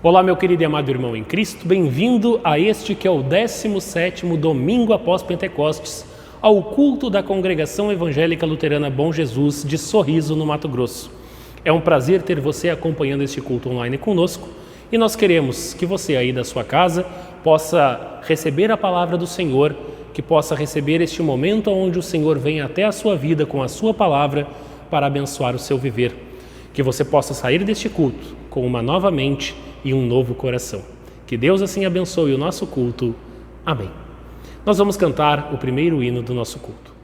Olá, meu querido e amado irmão em Cristo, bem-vindo a este que é o 17º domingo após Pentecostes, ao culto da Congregação Evangélica Luterana Bom Jesus de Sorriso, no Mato Grosso. É um prazer ter você acompanhando este culto online conosco e nós queremos que você aí da sua casa possa receber a palavra do Senhor, que possa receber este momento onde o Senhor vem até a sua vida com a sua palavra para abençoar o seu viver. Que você possa sair deste culto com uma nova mente e um novo coração. Que Deus assim abençoe o nosso culto. Amém. Nós vamos cantar o primeiro hino do nosso culto.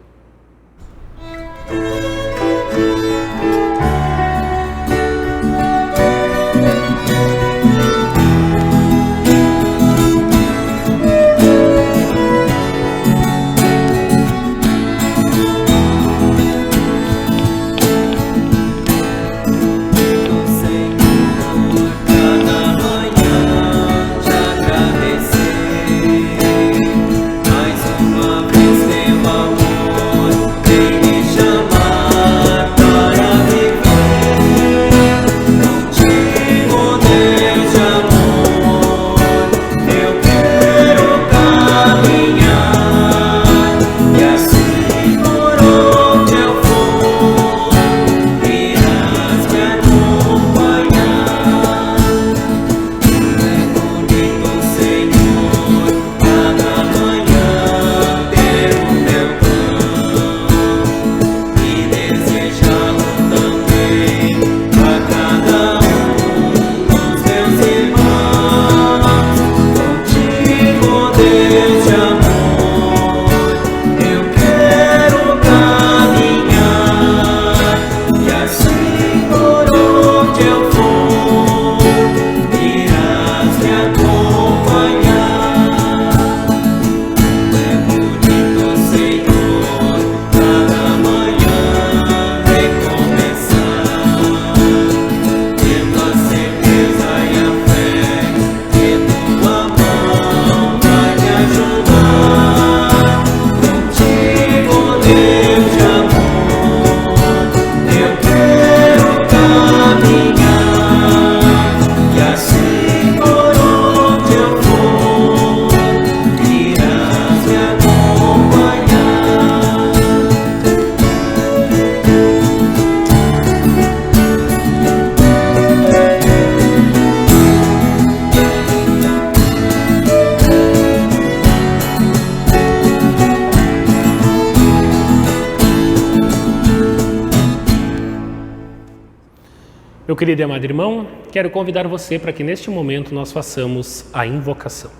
Meu querido e amado irmão, quero convidar você para que neste momento nós façamos a invocação.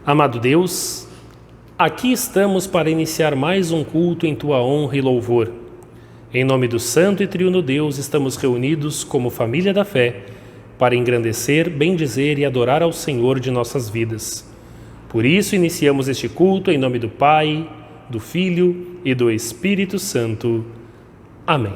Amado Deus, aqui estamos para iniciar mais um culto em Tua honra e louvor. Em nome do Santo e Triuno Deus, estamos reunidos como família da fé para engrandecer, bendizer e adorar ao Senhor de nossas vidas. Por isso iniciamos este culto em nome do Pai, do Filho e do Espírito Santo. Amém.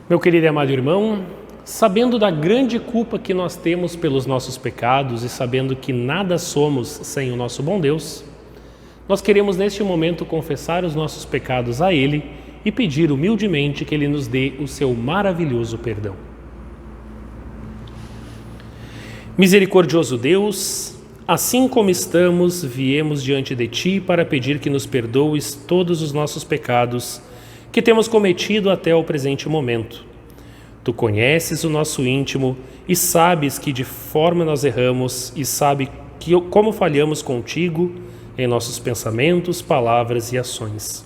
Meu querido e amado irmão, sabendo da grande culpa que nós temos pelos nossos pecados e sabendo que nada somos sem o nosso bom Deus, nós queremos neste momento confessar os nossos pecados a Ele e pedir humildemente que Ele nos dê o seu maravilhoso perdão. Misericordioso Deus, assim como estamos, viemos diante de Ti para pedir que nos perdoes todos os nossos pecados que temos cometido até o presente momento. Tu conheces o nosso íntimo e sabes que de forma nós erramos e sabe como falhamos contigo em nossos pensamentos, palavras e ações.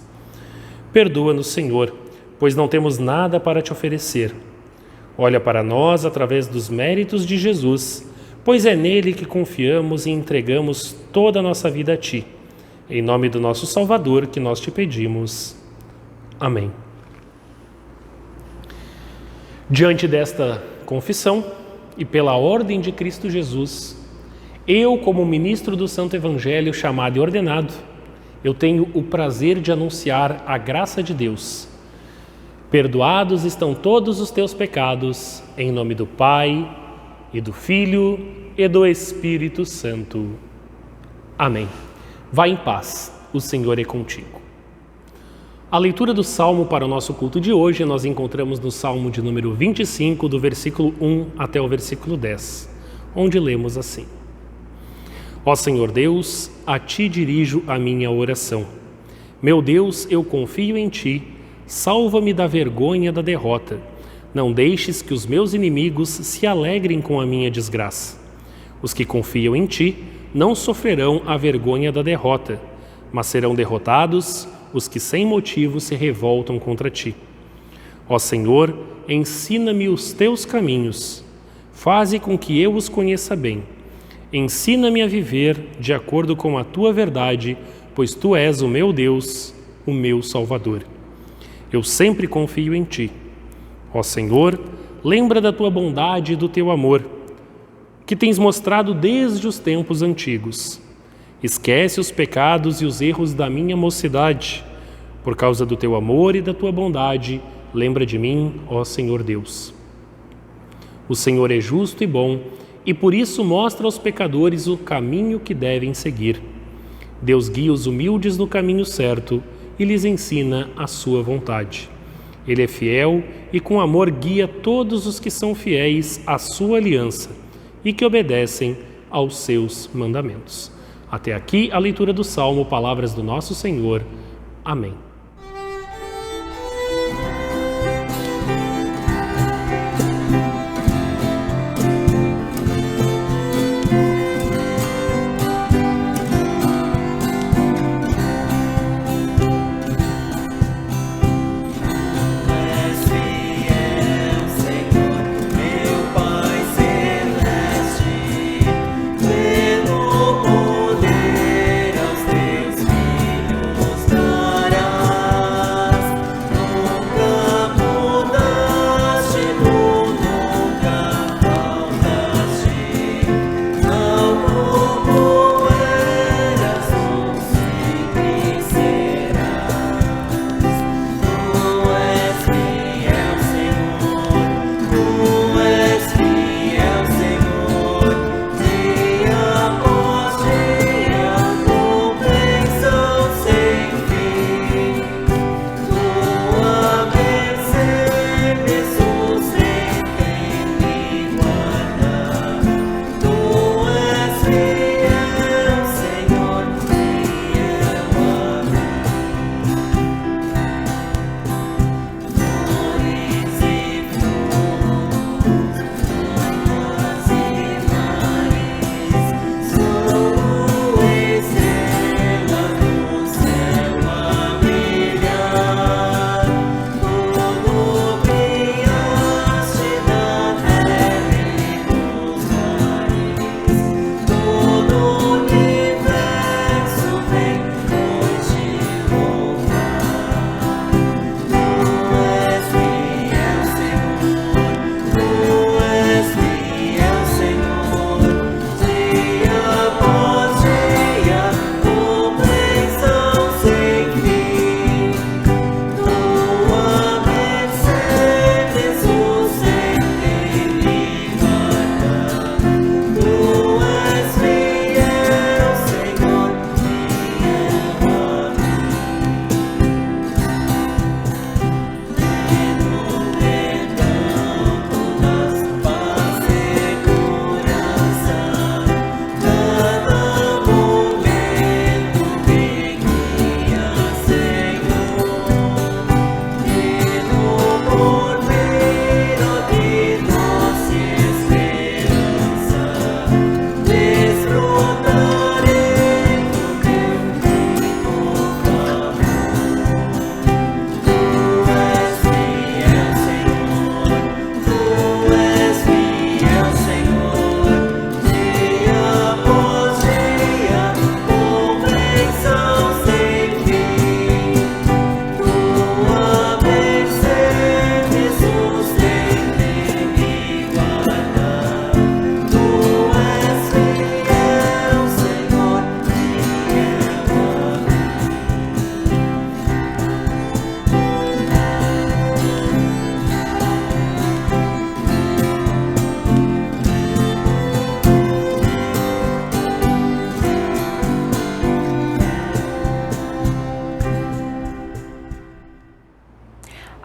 Perdoa-nos, Senhor, pois não temos nada para te oferecer. Olha para nós através dos méritos de Jesus, pois é nele que confiamos e entregamos toda a nossa vida a Ti. Em nome do nosso Salvador que nós te pedimos. Amém. Diante desta confissão e pela ordem de Cristo Jesus, eu, como ministro do Santo Evangelho chamado e ordenado, eu tenho o prazer de anunciar a graça de Deus. Perdoados estão todos os teus pecados, em nome do Pai, e do Filho, e do Espírito Santo. Amém. Vá em paz, o Senhor é contigo. A leitura do Salmo para o nosso culto de hoje nós encontramos no Salmo de número 25, do versículo 1 até o versículo 10, onde lemos assim: Ó Senhor Deus, a Ti dirijo a minha oração. Meu Deus, eu confio em Ti, salva-me da vergonha da derrota. Não deixes que os meus inimigos se alegrem com a minha desgraça. Os que confiam em Ti não sofrerão a vergonha da derrota, mas serão derrotados os que sem motivo se revoltam contra Ti. Ó Senhor, ensina-me os Teus caminhos, faze com que eu os conheça bem. Ensina-me a viver de acordo com a Tua verdade, pois Tu és o meu Deus, o meu Salvador. Eu sempre confio em Ti. Ó Senhor, lembra da Tua bondade e do Teu amor, que tens mostrado desde os tempos antigos. Esquece os pecados e os erros da minha mocidade. Por causa do Teu amor e da Tua bondade, lembra de mim, ó Senhor Deus. O Senhor é justo e bom, e por isso mostra aos pecadores o caminho que devem seguir. Deus guia os humildes no caminho certo e lhes ensina a sua vontade. Ele é fiel e com amor guia todos os que são fiéis à sua aliança e que obedecem aos seus mandamentos. Até aqui a leitura do Salmo, palavras do nosso Senhor. Amém.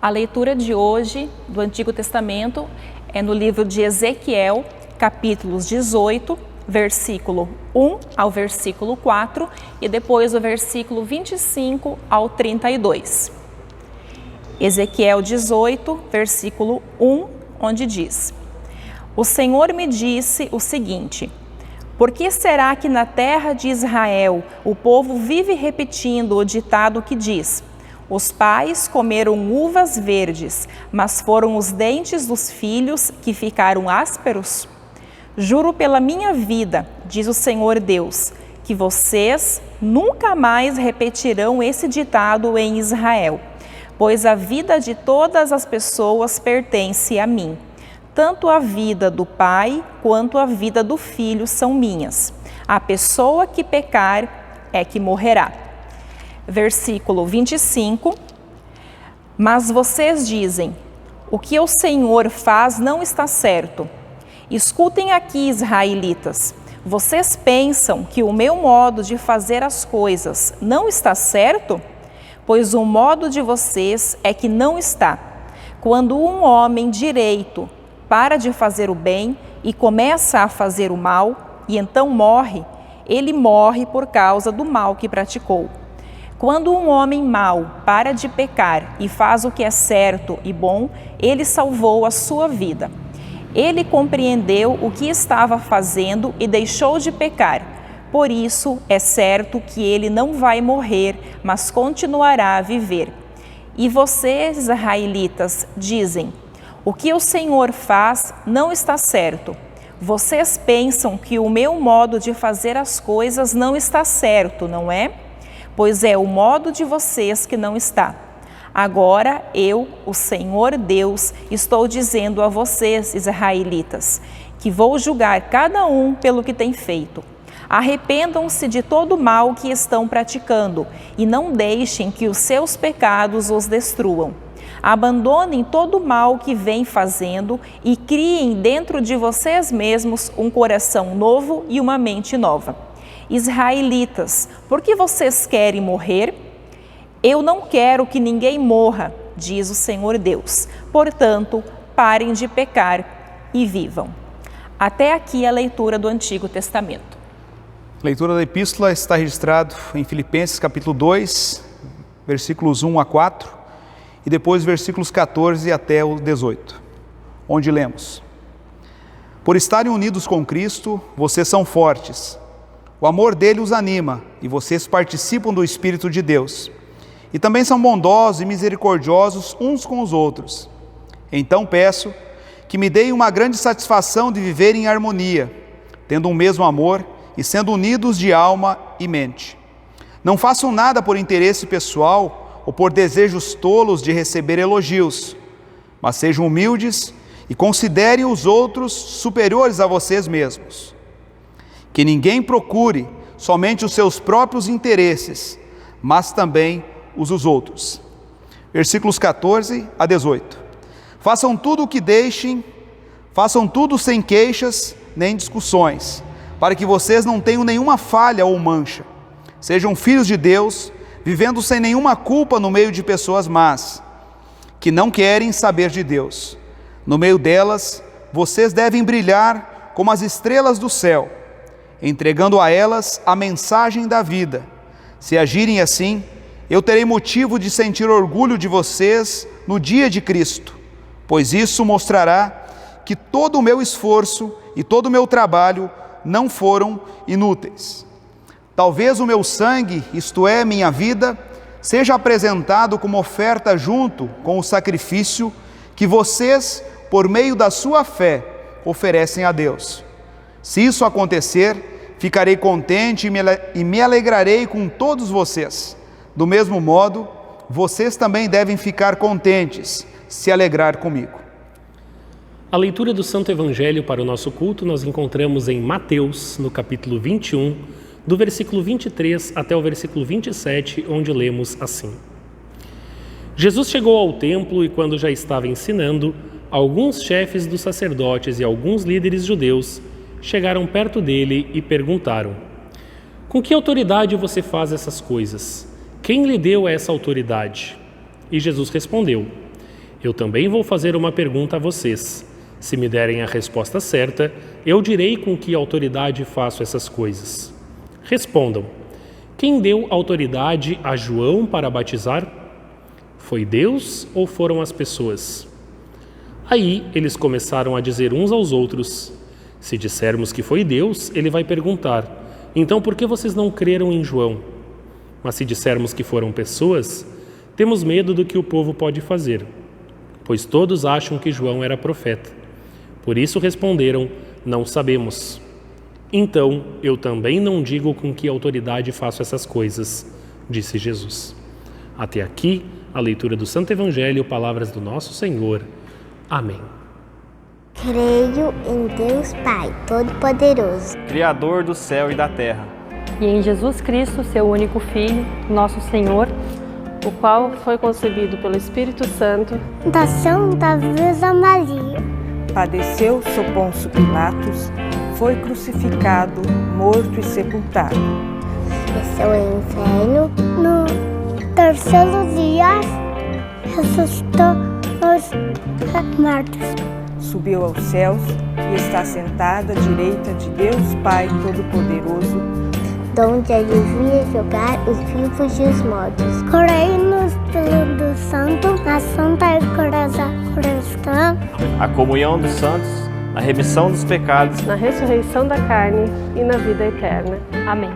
A leitura de hoje do Antigo Testamento é no livro de Ezequiel, capítulos 18, versículo 1 ao versículo 4 e depois o versículo 25 ao 32. Ezequiel 18, versículo 1, onde diz: O Senhor me disse o seguinte: Por que será que na terra de Israel o povo vive repetindo o ditado que diz: Os pais comeram uvas verdes, mas foram os dentes dos filhos que ficaram ásperos? Juro pela minha vida, diz o Senhor Deus, que vocês nunca mais repetirão esse ditado em Israel, pois a vida de todas as pessoas pertence a mim. Tanto a vida do pai quanto a vida do filho são minhas. A pessoa que pecar é que morrerá. Versículo 25. Mas vocês dizem: o que o Senhor faz não está certo. Escutem aqui, israelitas. Vocês pensam que o meu modo de fazer as coisas não está certo? Pois o modo de vocês é que não está. Quando um homem direito para de fazer o bem e começa a fazer o mal, e então morre, ele morre por causa do mal que praticou. Quando um homem mau para de pecar e faz o que é certo e bom, ele salvou a sua vida. Ele compreendeu o que estava fazendo e deixou de pecar. Por isso, é certo que ele não vai morrer, mas continuará a viver. E vocês, israelitas, dizem: o que o Senhor faz não está certo. Vocês pensam que o meu modo de fazer as coisas não está certo, não é? Pois é o modo de vocês que não está. Agora eu, o Senhor Deus, estou dizendo a vocês, israelitas, que vou julgar cada um pelo que tem feito. Arrependam-se de todo o mal que estão praticando e não deixem que os seus pecados os destruam. Abandonem todo o mal que vêm fazendo e criem dentro de vocês mesmos um coração novo e uma mente nova. Israelitas, por que vocês querem morrer? Eu não quero que ninguém morra, diz o Senhor Deus. Portanto, parem de pecar e vivam. Até aqui a leitura do Antigo Testamento. A leitura da epístola está registrada em Filipenses capítulo 2, versículos 1 a 4, e depois versículos 14 até o 18, onde lemos: Por estarem unidos com Cristo, vocês são fortes. O amor dele os anima e vocês participam do Espírito de Deus. E também são bondosos e misericordiosos uns com os outros. Então peço que me deem uma grande satisfação de viver em harmonia, tendo um mesmo amor e sendo unidos de alma e mente. Não façam nada por interesse pessoal ou por desejos tolos de receber elogios, mas sejam humildes e considerem os outros superiores a vocês mesmos. Que ninguém procure somente os seus próprios interesses, mas também os dos outros. Versículos 14 a 18. Façam tudo sem queixas nem discussões, para que vocês não tenham nenhuma falha ou mancha. Sejam filhos de Deus, vivendo sem nenhuma culpa no meio de pessoas más, que não querem saber de Deus. No meio delas, vocês devem brilhar como as estrelas do céu, entregando a elas a mensagem da vida. Se agirem assim, eu terei motivo de sentir orgulho de vocês no dia de Cristo, pois isso mostrará que todo o meu esforço e todo o meu trabalho não foram inúteis. Talvez o meu sangue, isto é, minha vida, seja apresentado como oferta junto com o sacrifício que vocês, por meio da sua fé, oferecem a Deus. Se isso acontecer, ficarei contente e me alegrarei com todos vocês. Do mesmo modo, vocês também devem ficar contentes, se alegrar comigo. A leitura do Santo Evangelho para o nosso culto nós encontramos em Mateus, no capítulo 21, do versículo 23 até o versículo 27, onde lemos assim: Jesus chegou ao templo e, quando já estava ensinando, alguns chefes dos sacerdotes e alguns líderes judeus chegaram perto dele e perguntaram: Com que autoridade você faz essas coisas? Quem lhe deu essa autoridade? E Jesus respondeu: Eu também vou fazer uma pergunta a vocês. Se me derem a resposta certa, eu direi com que autoridade faço essas coisas. Respondam. Quem deu autoridade a João para batizar? Foi Deus ou foram as pessoas? Aí eles começaram a dizer uns aos outros: se dissermos que foi Deus, ele vai perguntar: então por que vocês não creram em João? Mas se dissermos que foram pessoas, temos medo do que o povo pode fazer, pois todos acham que João era profeta. Por isso responderam: não sabemos. Então eu também não digo com que autoridade faço essas coisas, disse Jesus. Até aqui a leitura do Santo Evangelho, palavras do nosso Senhor. Amém. Creio em Deus Pai Todo-Poderoso, Criador do céu e da terra, e em Jesus Cristo, seu único Filho, nosso Senhor, o qual foi concebido pelo Espírito Santo, da Santa Virgem Maria, padeceu sob Pôncio Pilatos, foi crucificado, morto e sepultado. Desceu ao inferno, no terceiro dia ressuscitou os mortos. Subiu aos céus e está sentado à direita de Deus Pai Todo-Poderoso, donde ele vinha julgar os vivos e os mortos. Creio no Espírito Santo, na Santa Igreja Cristã, a comunhão dos santos, a remissão dos pecados, na ressurreição da carne e na vida eterna. Amém.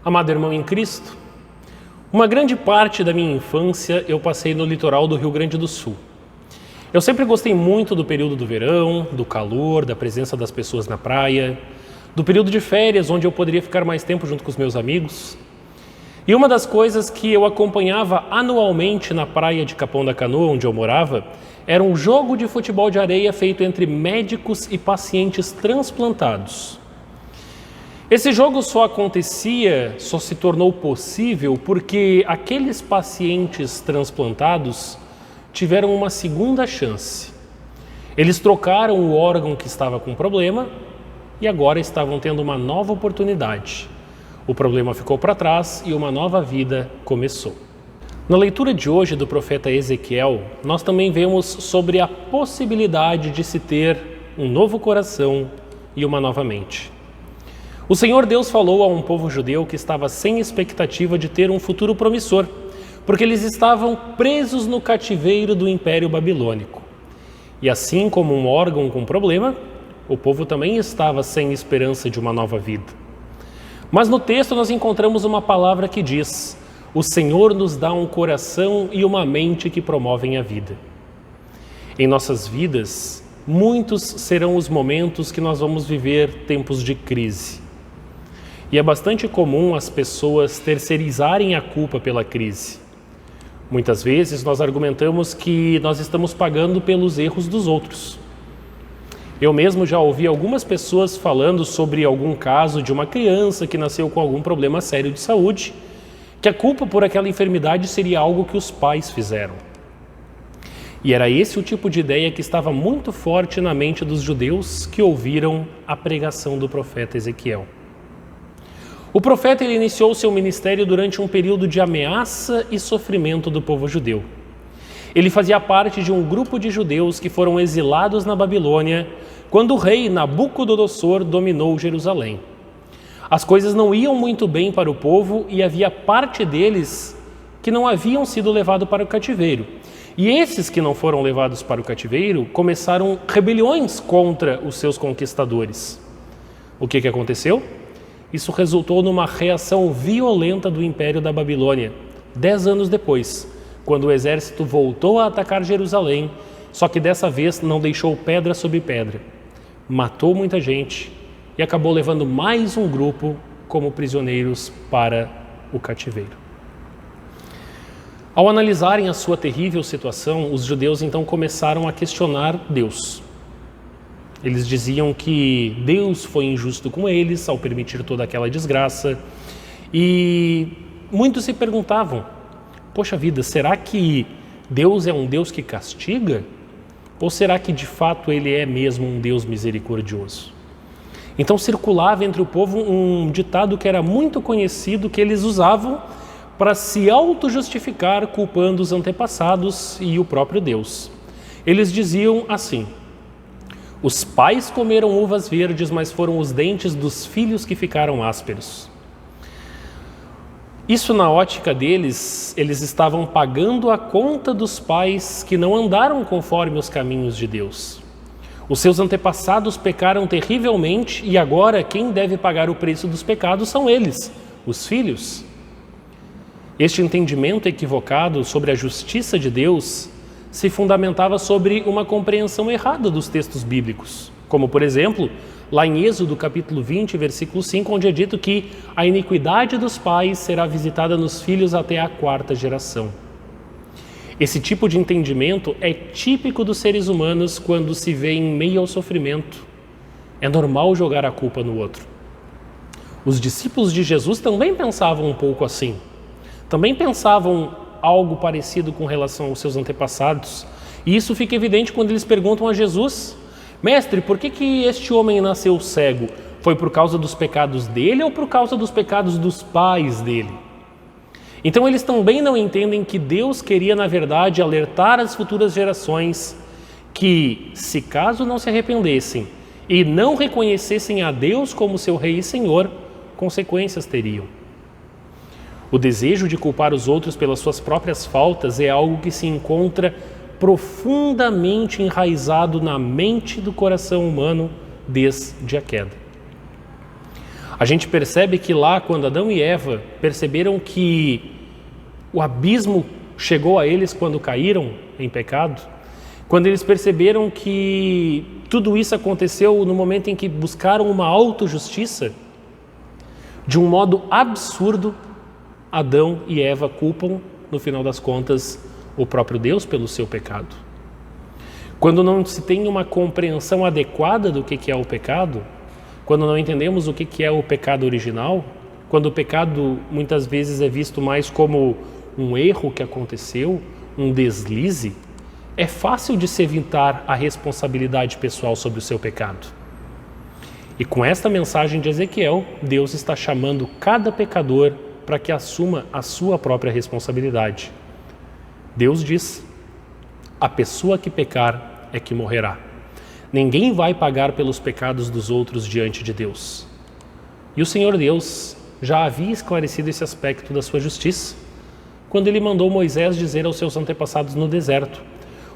Amado irmão em Cristo, uma grande parte da minha infância eu passei no litoral do Rio Grande do Sul. Eu sempre gostei muito do período do verão, do calor, da presença das pessoas na praia, do período de férias, onde eu poderia ficar mais tempo junto com os meus amigos. E uma das coisas que eu acompanhava anualmente na praia de Capão da Canoa, onde eu morava, era um jogo de futebol de areia feito entre médicos e pacientes transplantados. Esse jogo só se tornou possível porque aqueles pacientes transplantados tiveram uma segunda chance. Eles trocaram o órgão que estava com problema e agora estavam tendo uma nova oportunidade. O problema ficou para trás e uma nova vida começou. Na leitura de hoje do profeta Ezequiel, nós também vemos sobre a possibilidade de se ter um novo coração e uma nova mente. O Senhor Deus falou a um povo judeu que estava sem expectativa de ter um futuro promissor, porque eles estavam presos no cativeiro do Império Babilônico. E assim como um órgão com problema, o povo também estava sem esperança de uma nova vida. Mas no texto nós encontramos uma palavra que diz: o Senhor nos dá um coração e uma mente que promovem a vida. Em nossas vidas, muitos serão os momentos que nós vamos viver tempos de crise. E é bastante comum as pessoas terceirizarem a culpa pela crise. Muitas vezes nós argumentamos que nós estamos pagando pelos erros dos outros. Eu mesmo já ouvi algumas pessoas falando sobre algum caso de uma criança que nasceu com algum problema sério de saúde, que a culpa por aquela enfermidade seria algo que os pais fizeram. E era esse o tipo de ideia que estava muito forte na mente dos judeus que ouviram a pregação do profeta Ezequiel. O profeta iniciou seu ministério durante um período de ameaça e sofrimento do povo judeu. Ele fazia parte de um grupo de judeus que foram exilados na Babilônia quando o rei Nabucodonosor dominou Jerusalém. As coisas não iam muito bem para o povo e havia parte deles que não haviam sido levados para o cativeiro. E esses que não foram levados para o cativeiro começaram rebeliões contra os seus conquistadores. O que aconteceu? Isso resultou numa reação violenta do Império da Babilônia, 10 anos depois, quando o exército voltou a atacar Jerusalém, só que dessa vez não deixou pedra sobre pedra. Matou muita gente e acabou levando mais um grupo como prisioneiros para o cativeiro. Ao analisarem a sua terrível situação, os judeus então começaram a questionar Deus. Eles diziam que Deus foi injusto com eles ao permitir toda aquela desgraça. E muitos se perguntavam: poxa vida, será que Deus é um Deus que castiga? Ou será que de fato Ele é mesmo um Deus misericordioso? Então circulava entre o povo um ditado que era muito conhecido, que eles usavam para se auto-justificar, culpando os antepassados e o próprio Deus. Eles diziam assim: os pais comeram uvas verdes, mas foram os dentes dos filhos que ficaram ásperos. Isso, na ótica deles, eles estavam pagando a conta dos pais que não andaram conforme os caminhos de Deus. Os seus antepassados pecaram terrivelmente e agora quem deve pagar o preço dos pecados são eles, os filhos. Este entendimento equivocado sobre a justiça de Deus se fundamentava sobre uma compreensão errada dos textos bíblicos, como, por exemplo, lá em Êxodo capítulo 20, versículo 5, onde é dito que a iniquidade dos pais será visitada nos filhos até a 4ª geração. Esse tipo de entendimento é típico dos seres humanos quando se vê em meio ao sofrimento. É normal jogar a culpa no outro. Os discípulos de Jesus também pensavam um pouco assim. Também pensavam algo parecido com relação aos seus antepassados. E isso fica evidente quando eles perguntam a Jesus: mestre, por que este homem nasceu cego? Foi por causa dos pecados dele ou por causa dos pecados dos pais dele? Então eles também não entendem que Deus queria, na verdade, alertar as futuras gerações que, se caso não se arrependessem e não reconhecessem a Deus como seu Rei e Senhor, consequências teriam. O desejo de culpar os outros pelas suas próprias faltas é algo que se encontra profundamente enraizado na mente do coração humano desde a queda. A gente percebe que lá, quando Adão e Eva perceberam que o abismo chegou a eles quando caíram em pecado, quando eles perceberam que tudo isso aconteceu no momento em que buscaram uma autojustiça, de um modo absurdo, Adão e Eva culpam, no final das contas, o próprio Deus pelo seu pecado. Quando não se tem uma compreensão adequada do que é o pecado, quando não entendemos o que é o pecado original, quando o pecado muitas vezes é visto mais como um erro que aconteceu, um deslize, é fácil de se evitar a responsabilidade pessoal sobre o seu pecado. E com esta mensagem de Ezequiel, Deus está chamando cada pecador para que assuma a sua própria responsabilidade. Deus diz: a pessoa que pecar é que morrerá. Ninguém vai pagar pelos pecados dos outros diante de Deus. E o Senhor Deus já havia esclarecido esse aspecto da sua justiça, quando ele mandou Moisés dizer aos seus antepassados no deserto: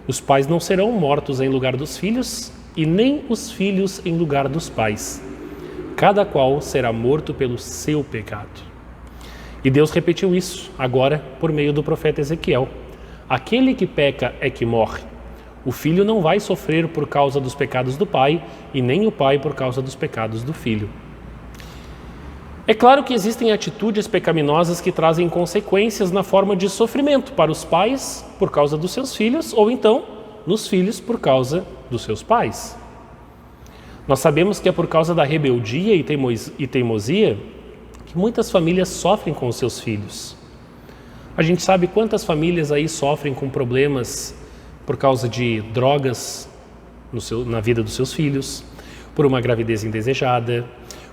os pais não serão mortos em lugar dos filhos, e nem os filhos em lugar dos pais. Cada qual será morto pelo seu pecado. E Deus repetiu isso agora por meio do profeta Ezequiel. Aquele que peca é que morre. O filho não vai sofrer por causa dos pecados do pai, e nem o pai por causa dos pecados do filho. É claro que existem atitudes pecaminosas que trazem consequências na forma de sofrimento para os pais por causa dos seus filhos, ou então nos filhos por causa dos seus pais. Nós sabemos que é por causa da rebeldia e teimosia que muitas famílias sofrem com os seus filhos. A gente sabe quantas famílias aí sofrem com problemas por causa de drogas na vida dos seus filhos, por uma gravidez indesejada,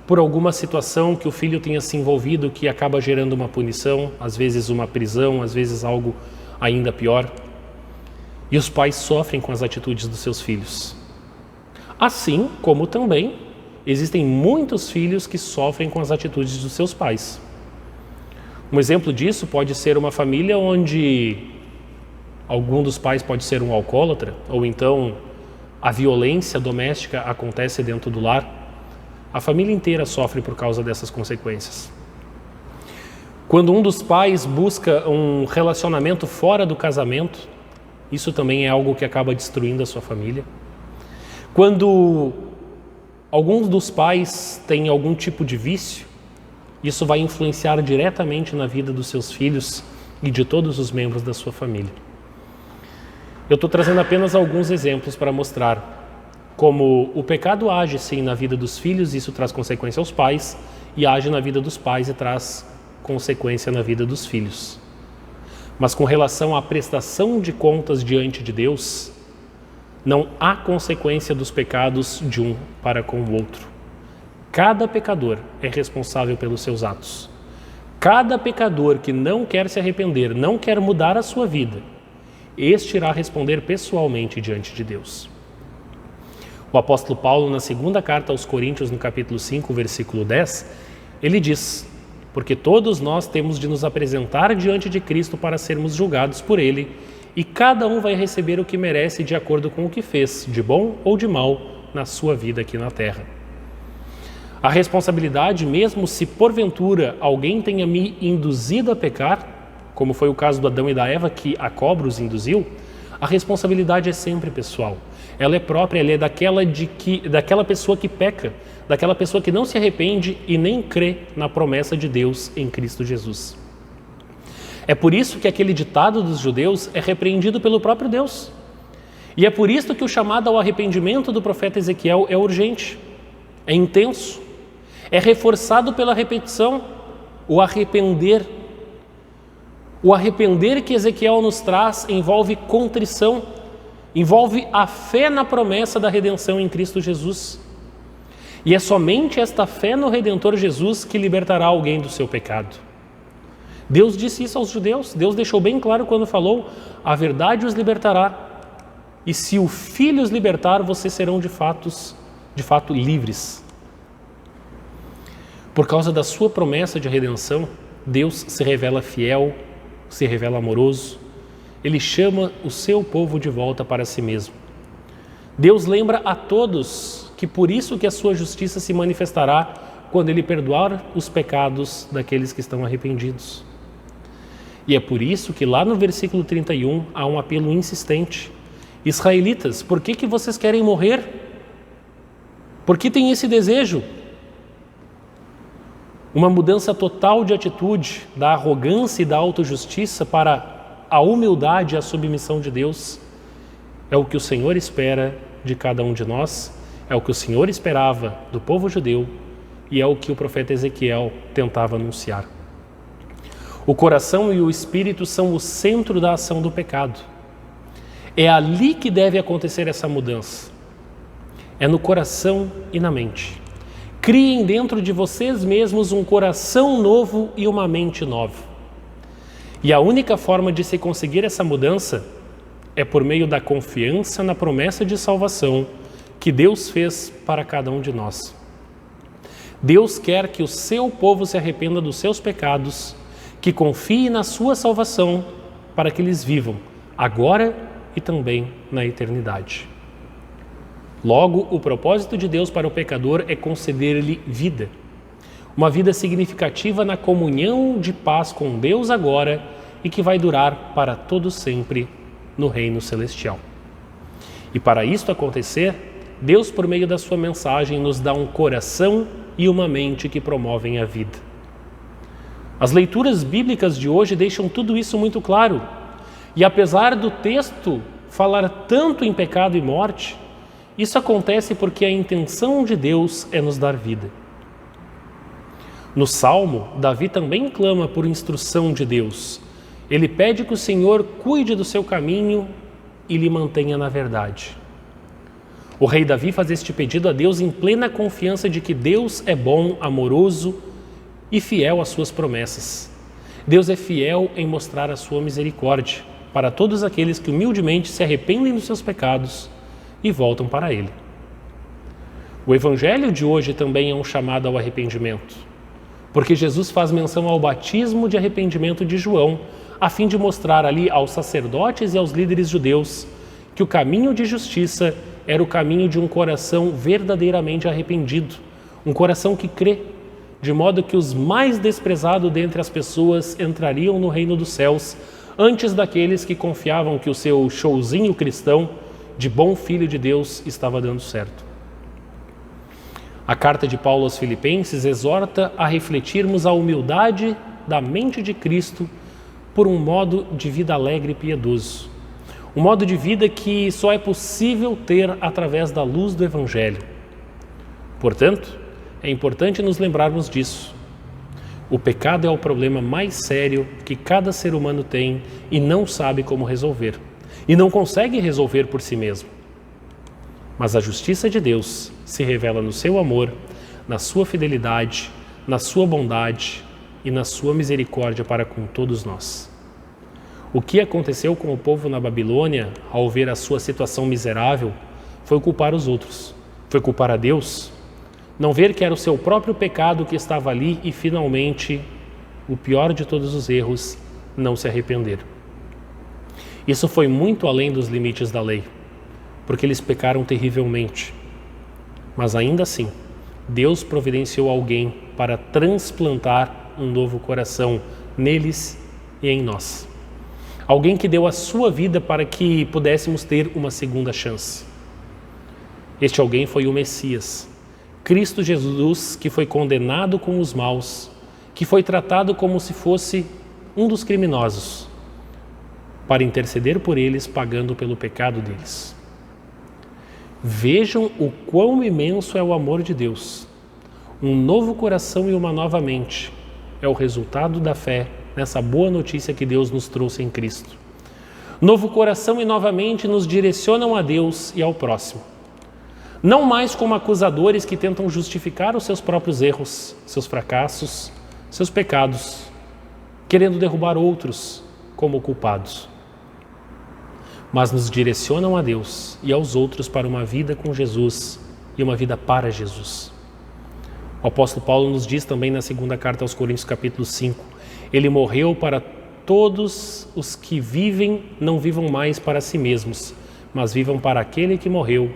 por alguma situação que o filho tenha se envolvido que acaba gerando uma punição, às vezes uma prisão, às vezes algo ainda pior. E os pais sofrem com as atitudes dos seus filhos. Assim como também existem muitos filhos que sofrem com as atitudes dos seus pais. Um exemplo disso pode ser uma família onde algum dos pais pode ser um alcoólatra, ou então a violência doméstica acontece dentro do lar. A família inteira sofre por causa dessas consequências. Quando um dos pais busca um relacionamento fora do casamento, isso também é algo que acaba destruindo a sua família. Quando alguns dos pais têm algum tipo de vício, isso vai influenciar diretamente na vida dos seus filhos e de todos os membros da sua família. Eu estou trazendo apenas alguns exemplos para mostrar como o pecado age sim na vida dos filhos, isso traz consequência aos pais, e age na vida dos pais e traz consequência na vida dos filhos. Mas com relação à prestação de contas diante de Deus, não há consequência dos pecados de um para com o outro. Cada pecador é responsável pelos seus atos. Cada pecador que não quer se arrepender, não quer mudar a sua vida, este irá responder pessoalmente diante de Deus. O apóstolo Paulo, na segunda carta aos Coríntios, no capítulo 5, versículo 10, ele diz: porque todos nós temos de nos apresentar diante de Cristo para sermos julgados por Ele, e cada um vai receber o que merece de acordo com o que fez, de bom ou de mal, na sua vida aqui na terra. A responsabilidade, mesmo se porventura alguém tenha me induzido a pecar, como foi o caso do Adão e da Eva, que a cobra os induziu, a responsabilidade é sempre pessoal. Ela é própria, ela é daquela pessoa que peca, daquela pessoa que não se arrepende e nem crê na promessa de Deus em Cristo Jesus. É por isso que aquele ditado dos judeus é repreendido pelo próprio Deus. E é por isso que o chamado ao arrependimento do profeta Ezequiel é urgente, é intenso, é reforçado pela repetição, o arrepender. O arrepender que Ezequiel nos traz envolve contrição, envolve a fé na promessa da redenção em Cristo Jesus. E é somente esta fé no Redentor Jesus que libertará alguém do seu pecado. Deus disse isso aos judeus, Deus deixou bem claro quando falou: a verdade os libertará, e se o Filho os libertar, vocês serão de fato livres. Por causa da sua promessa de redenção, Deus se revela fiel, se revela amoroso. Ele chama o seu povo de volta para si mesmo. Deus lembra a todos que por isso que a sua justiça se manifestará quando Ele perdoar os pecados daqueles que estão arrependidos. E é por isso que lá no versículo 31 há um apelo insistente: israelitas, por que vocês querem morrer? Por que tem esse desejo? Uma mudança total de atitude, da arrogância e da autojustiça para a humildade e a submissão de Deus, é o que o Senhor espera de cada um de nós, é o que o Senhor esperava do povo judeu e é o que o profeta Ezequiel tentava anunciar. O coração e o espírito são o centro da ação do pecado. É ali que deve acontecer essa mudança. É no coração e na mente. Criem dentro de vocês mesmos um coração novo e uma mente nova. E a única forma de se conseguir essa mudança é por meio da confiança na promessa de salvação que Deus fez para cada um de nós. Deus quer que o seu povo se arrependa dos seus pecados, que confie na sua salvação para que eles vivam agora e também na eternidade. Logo, o propósito de Deus para o pecador é conceder-lhe vida. Uma vida significativa na comunhão de paz com Deus agora e que vai durar para todo sempre no reino celestial. E para isto acontecer, Deus, por meio da sua mensagem, nos dá um coração e uma mente que promovem a vida. As leituras bíblicas de hoje deixam tudo isso muito claro. E apesar do texto falar tanto em pecado e morte, isso acontece porque a intenção de Deus é nos dar vida. No Salmo, Davi também clama por instrução de Deus. Ele pede que o Senhor cuide do seu caminho e lhe mantenha na verdade. O rei Davi faz este pedido a Deus em plena confiança de que Deus é bom, amoroso e fiel às suas promessas. Deus é fiel em mostrar a sua misericórdia para todos aqueles que humildemente se arrependem dos seus pecados e voltam para Ele. O Evangelho de hoje também é um chamado ao arrependimento, porque Jesus faz menção ao batismo de arrependimento de João, a fim de mostrar ali aos sacerdotes e aos líderes judeus que o caminho de justiça era o caminho de um coração verdadeiramente arrependido, um coração que crê, de modo que os mais desprezados dentre as pessoas entrariam no reino dos céus antes daqueles que confiavam que o seu showzinho cristão de bom filho de Deus estava dando certo. A carta de Paulo aos Filipenses exorta a refletirmos a humildade da mente de Cristo por um modo de vida alegre e piedoso. Um modo de vida que só é possível ter através da luz do Evangelho. Portanto, é importante nos lembrarmos disso. O pecado é o problema mais sério que cada ser humano tem e não sabe como resolver. E não consegue resolver por si mesmo. Mas a justiça de Deus se revela no seu amor, na sua fidelidade, na sua bondade e na sua misericórdia para com todos nós. O que aconteceu com o povo na Babilônia, ao ver a sua situação miserável, foi culpar os outros, foi culpar a Deus, não ver que era o seu próprio pecado que estava ali e, finalmente, o pior de todos os erros, não se arrepender. Isso foi muito além dos limites da lei, porque eles pecaram terrivelmente. Mas ainda assim, Deus providenciou alguém para transplantar um novo coração neles e em nós. Alguém que deu a sua vida para que pudéssemos ter uma segunda chance. Este alguém foi o Messias, Cristo Jesus, que foi condenado com os maus, que foi tratado como se fosse um dos criminosos, para interceder por eles, pagando pelo pecado deles. Vejam o quão imenso é o amor de Deus. Um novo coração e uma nova mente é o resultado da fé nessa boa notícia que Deus nos trouxe em Cristo. Novo coração e nova mente nos direcionam a Deus e ao próximo. Não mais como acusadores que tentam justificar os seus próprios erros, seus fracassos, seus pecados, querendo derrubar outros como culpados. Mas nos direcionam a Deus e aos outros para uma vida com Jesus e uma vida para Jesus. O apóstolo Paulo nos diz também na segunda carta aos Coríntios, capítulo 5, ele morreu para todos os que vivem, não vivam mais para si mesmos, mas vivam para aquele que morreu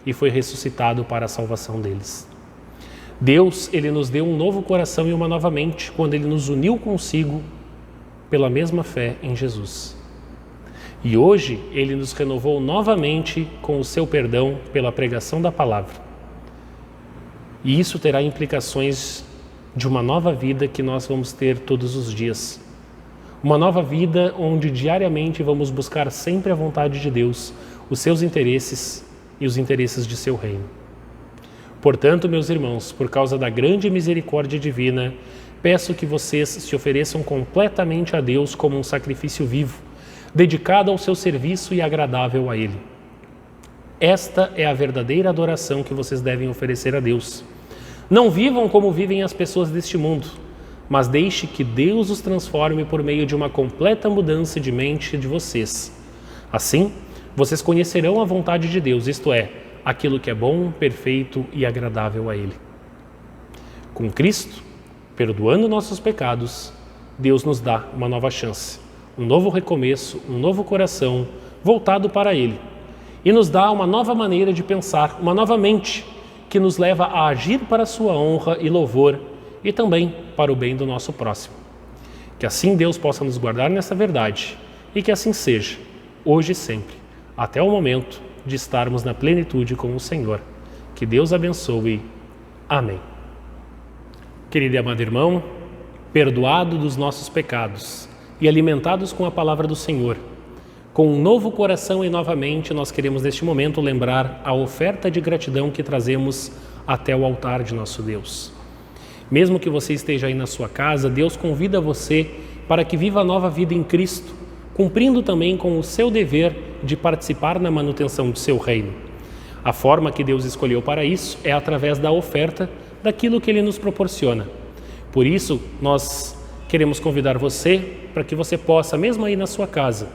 e foi ressuscitado para a salvação deles. Deus, ele nos deu um novo coração e uma nova mente quando ele nos uniu consigo pela mesma fé em Jesus. E hoje ele nos renovou novamente com o seu perdão pela pregação da palavra. E isso terá implicações de uma nova vida que nós vamos ter todos os dias. Uma nova vida onde diariamente vamos buscar sempre a vontade de Deus, os seus interesses e os interesses de seu reino. Portanto, meus irmãos, por causa da grande misericórdia divina, peço que vocês se ofereçam completamente a Deus como um sacrifício vivo, dedicado ao seu serviço e agradável a Ele. Esta é a verdadeira adoração que vocês devem oferecer a Deus. Não vivam como vivem as pessoas deste mundo, mas deixe que Deus os transforme por meio de uma completa mudança de mente de vocês. Assim, vocês conhecerão a vontade de Deus, isto é, aquilo que é bom, perfeito e agradável a Ele. Com Cristo, perdoando nossos pecados, Deus nos dá uma nova chance, um novo recomeço, um novo coração voltado para Ele. e nos dá uma nova maneira de pensar, uma nova mente que nos leva a agir para a sua honra e louvor e também para o bem do nosso próximo. Que assim Deus possa nos guardar nessa verdade e que assim seja, hoje e sempre, até o momento de estarmos na plenitude com o Senhor. Que Deus abençoe. Amém. Querido e amado irmão, perdoado dos nossos pecados e alimentados com a palavra do Senhor, com um novo coração e novamente nós queremos neste momento lembrar a oferta de gratidão que trazemos até o altar de nosso Deus. Mesmo que você esteja aí na sua casa, Deus convida você para que viva a nova vida em Cristo, cumprindo também com o seu dever de participar na manutenção do seu reino. A forma que Deus escolheu para isso é através da oferta daquilo que Ele nos proporciona. Por isso, nós queremos convidar você para que você possa, mesmo aí na sua casa,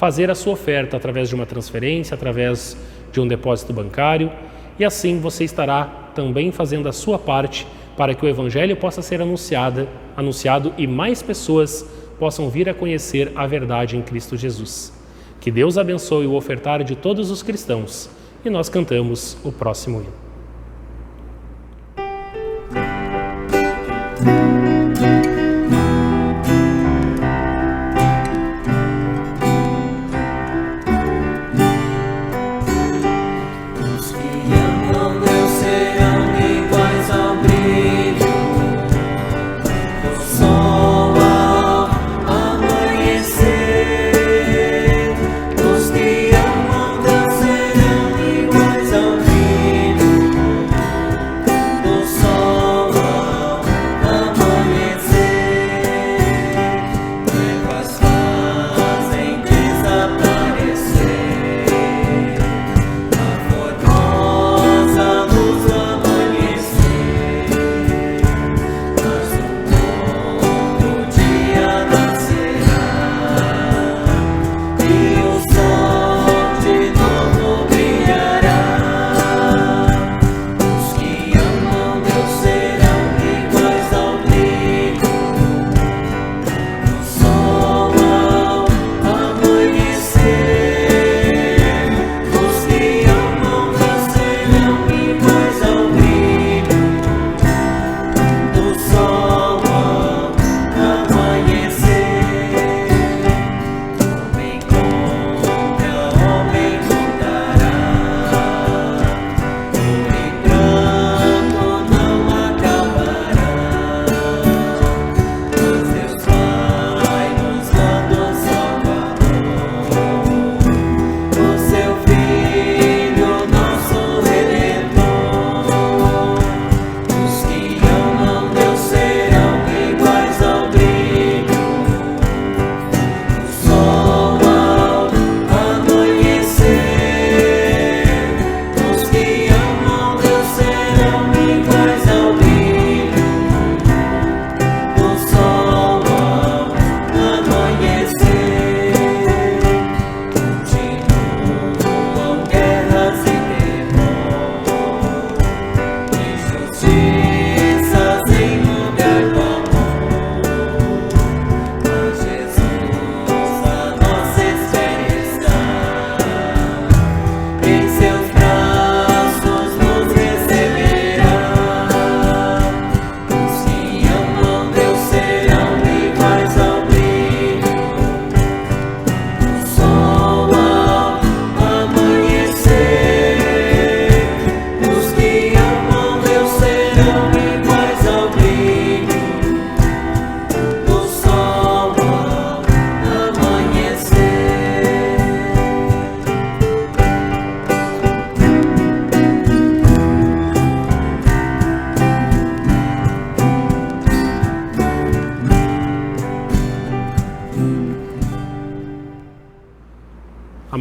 fazer a sua oferta através de uma transferência, através de um depósito bancário, e assim você estará também fazendo a sua parte para que o Evangelho possa ser anunciado e mais pessoas possam vir a conhecer a verdade em Cristo Jesus. Que Deus abençoe o ofertar de todos os cristãos. E nós cantamos o próximo hino.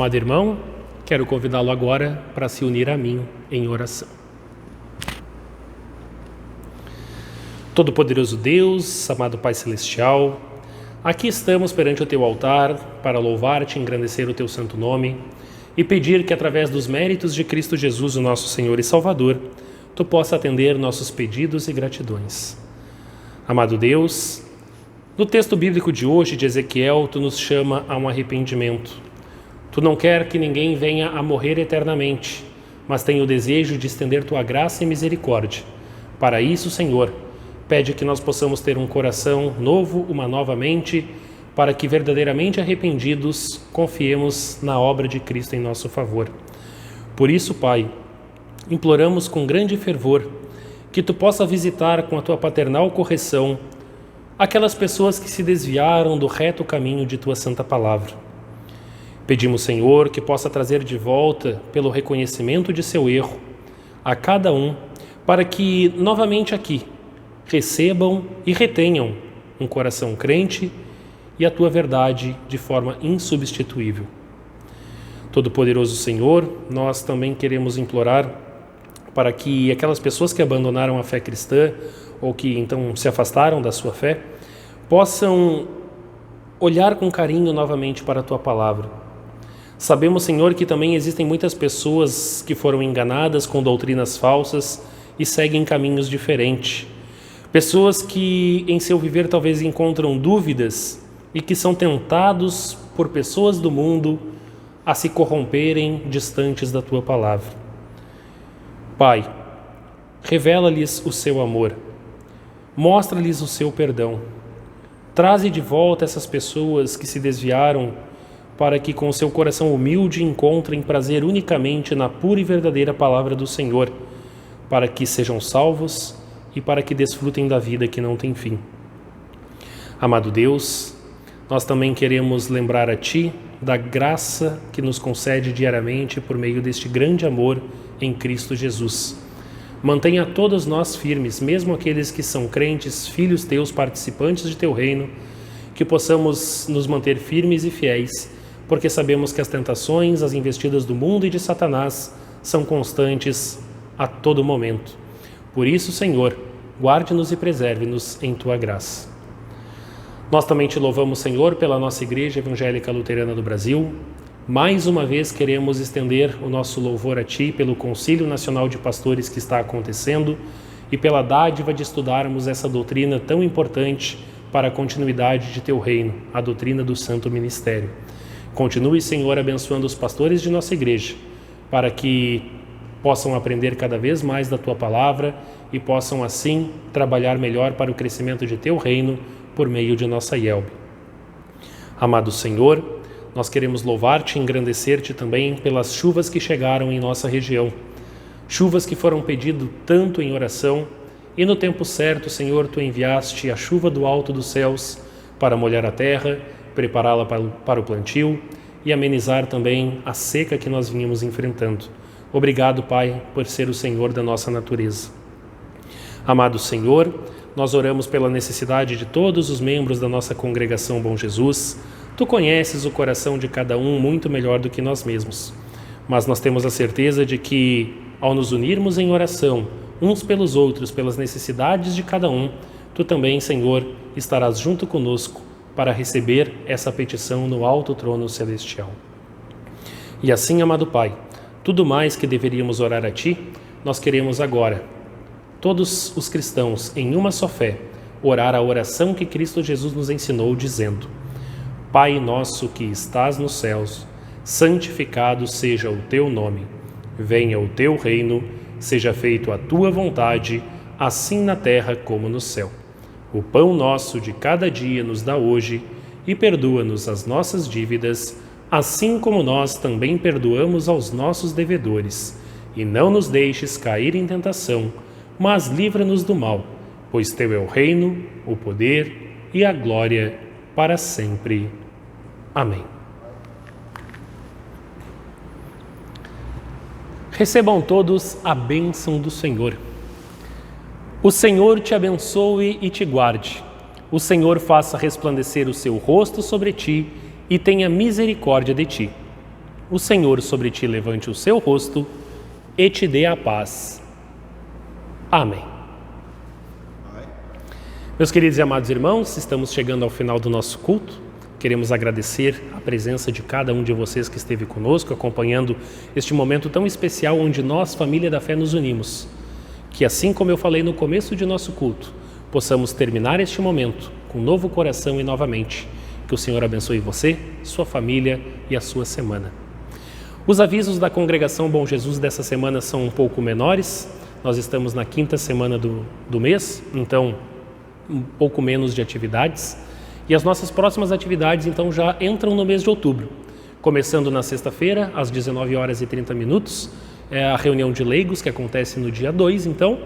Amado irmão, quero convidá-lo agora para se unir a mim em oração. Todo-Poderoso Deus, amado Pai Celestial, aqui estamos perante o Teu altar para louvar-Te e engrandecer o Teu santo nome e pedir que através dos méritos de Cristo Jesus, o nosso Senhor e Salvador, Tu possa atender nossos pedidos e gratidões. Amado Deus, no texto bíblico de hoje, de Ezequiel, Tu nos chama a um arrependimento. Tu não quer que ninguém venha a morrer eternamente, mas tem o desejo de estender tua graça e misericórdia. Para isso, Senhor, pede que nós possamos ter um coração novo, uma nova mente, para que verdadeiramente arrependidos confiemos na obra de Cristo em nosso favor. Por isso, Pai, imploramos com grande fervor que Tu possa visitar com a Tua paternal correção aquelas pessoas que se desviaram do reto caminho de Tua santa palavra. Pedimos, Senhor, que possa trazer de volta, pelo reconhecimento de seu erro, a cada um, para que, novamente aqui, recebam e retenham um coração crente e a Tua verdade de forma insubstituível. Todo-Poderoso Senhor, nós também queremos implorar para que aquelas pessoas que abandonaram a fé cristã ou que então se afastaram da sua fé, possam olhar com carinho novamente para a Tua palavra. Sabemos, Senhor, que também existem muitas pessoas que foram enganadas com doutrinas falsas e seguem caminhos diferentes. Pessoas que em seu viver talvez encontram dúvidas e que são tentados por pessoas do mundo a se corromperem distantes da Tua palavra. Pai, revela-lhes o Seu amor, mostra-lhes o Seu perdão, traze de volta essas pessoas que se desviaram para que com o seu coração humilde encontrem prazer unicamente na pura e verdadeira palavra do Senhor, para que sejam salvos e para que desfrutem da vida que não tem fim. Amado Deus, nós também queremos lembrar a Ti da graça que nos concede diariamente por meio deste grande amor em Cristo Jesus. Mantenha todos nós firmes, mesmo aqueles que são crentes, filhos Teus, participantes de Teu reino, que possamos nos manter firmes e fiéis, porque sabemos que as tentações, as investidas do mundo e de Satanás são constantes a todo momento. Por isso, Senhor, guarde-nos e preserve-nos em Tua graça. Nós também Te louvamos, Senhor, pela nossa Igreja Evangélica Luterana do Brasil. Mais uma vez queremos estender o nosso louvor a Ti pelo Concílio Nacional de Pastores que está acontecendo e pela dádiva de estudarmos essa doutrina tão importante para a continuidade de Teu reino, a doutrina do Santo Ministério. Continue, Senhor, abençoando os pastores de nossa igreja, para que possam aprender cada vez mais da Tua palavra e possam, assim, trabalhar melhor para o crescimento de Teu reino por meio de nossa IELB. Amado Senhor, nós queremos louvar-Te e engrandecer-Te também pelas chuvas que chegaram em nossa região, chuvas que foram pedidas tanto em oração, e no tempo certo, Senhor, Tu enviaste a chuva do alto dos céus para molhar a terra, prepará-la para o plantio e amenizar também a seca que nós vínhamos enfrentando. Obrigado, Pai, por ser o Senhor da nossa natureza. Amado Senhor, nós oramos pela necessidade de todos os membros da nossa congregação Bom Jesus. Tu conheces o coração de cada um muito melhor do que nós mesmos, mas nós temos a certeza de que, ao nos unirmos em oração, uns pelos outros, pelas necessidades de cada um, Tu também, Senhor, estarás junto conosco para receber essa petição no alto trono celestial. E assim, amado Pai, tudo mais que deveríamos orar a Ti, nós queremos agora, todos os cristãos em uma só fé, orar a oração que Cristo Jesus nos ensinou, dizendo: Pai nosso que estás nos céus, santificado seja o Teu nome. Venha o Teu reino, seja feito a Tua vontade, assim na terra como no céu. O pão nosso de cada dia nos dá hoje e perdoa-nos as nossas dívidas, assim como nós também perdoamos aos nossos devedores. E não nos deixes cair em tentação, mas livra-nos do mal, pois Teu é o reino, o poder e a glória para sempre. Amém. Recebam todos a bênção do Senhor. O Senhor te abençoe e te guarde. O Senhor faça resplandecer o seu rosto sobre ti e tenha misericórdia de ti. O Senhor sobre ti levante o seu rosto e te dê a paz. Amém. Meus queridos e amados irmãos, estamos chegando ao final do nosso culto. Queremos agradecer a presença de cada um de vocês que esteve conosco, acompanhando este momento tão especial onde nós, família da fé, nos unimos. Que assim como eu falei no começo de nosso culto, possamos terminar este momento com novo coração e novamente, Que o Senhor abençoe você, sua família e a sua semana. Os avisos da Congregação Bom Jesus dessa semana são um pouco menores. Nós estamos na 5ª semana do mês, então um pouco menos de atividades. E as nossas próximas atividades então já entram no mês de outubro. Começando na sexta-feira, às 19h30, é a reunião de leigos que acontece no dia 2, então.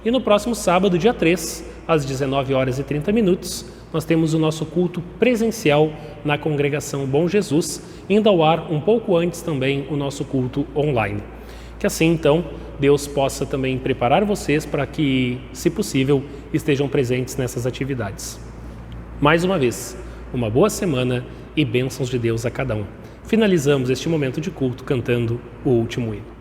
E no próximo sábado, dia 3, às 19h30, nós temos o nosso culto presencial na Congregação Bom Jesus, indo ao ar um pouco antes também o nosso culto online. Que assim, então, Deus possa também preparar vocês para que, se possível, estejam presentes nessas atividades. Mais uma vez, uma boa semana e bênçãos de Deus a cada um. Finalizamos este momento de culto cantando o último hino.